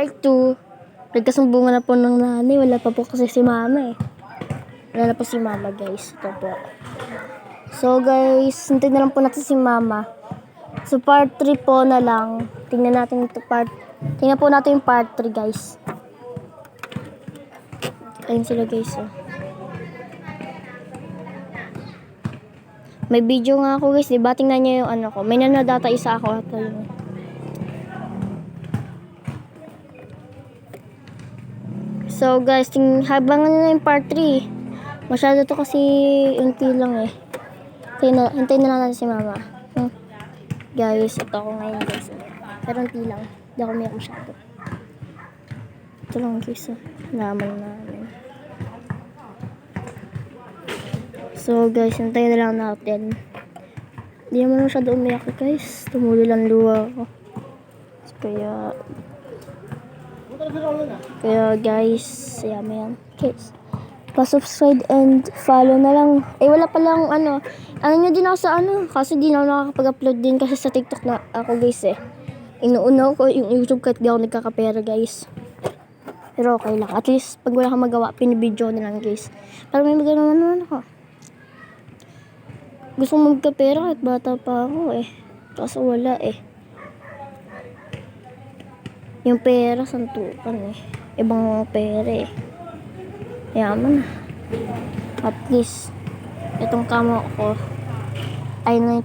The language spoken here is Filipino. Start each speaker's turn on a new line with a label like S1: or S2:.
S1: part 2. Nagkasumbungan na po ng nanay. Wala pa po kasi si mama eh. Wala na po si mama guys. Ito po. So guys, hintay na lang po natin si mama. So part 3 po na lang. Tingnan po natin yung part 3 guys. Ayun sila guys oh. May video nga ako guys, diba? Tingnan nyo yung ano ko. May nanadata isa ako at yun. So guys, habang na yung part 3. Masyado to kasi unti lang eh. Hintayin na lang natin si mama. Guys, ito ako ngayon guys. Pero unti lang. Hindi ako umiyak masyado. Ito lang guys. Naman namin. So guys, hintayin na lang natin. Hindi naman masyado umiyak guys. Tumulo lang luha ako. So, kaya guys, yama yan. Guys, pa-subscribe and follow na lang. Eh wala pa lang ano nyo din ako sa kasi di na ako nakakapag-upload din kasi sa TikTok na ako guys eh. Inuuna ko yung YouTube kahit di ako nagkakapera guys. Pero okay lang. At least pag wala kang magawa, pinibidyo na lang guys. Para may magano naman ako. Gusto kong magkapera kahit bata pa ako eh. Kaso wala eh. Yung pera, santukan eh. Ibang pera eh. Yaman na. At least, itong kamo ko, ay na ito.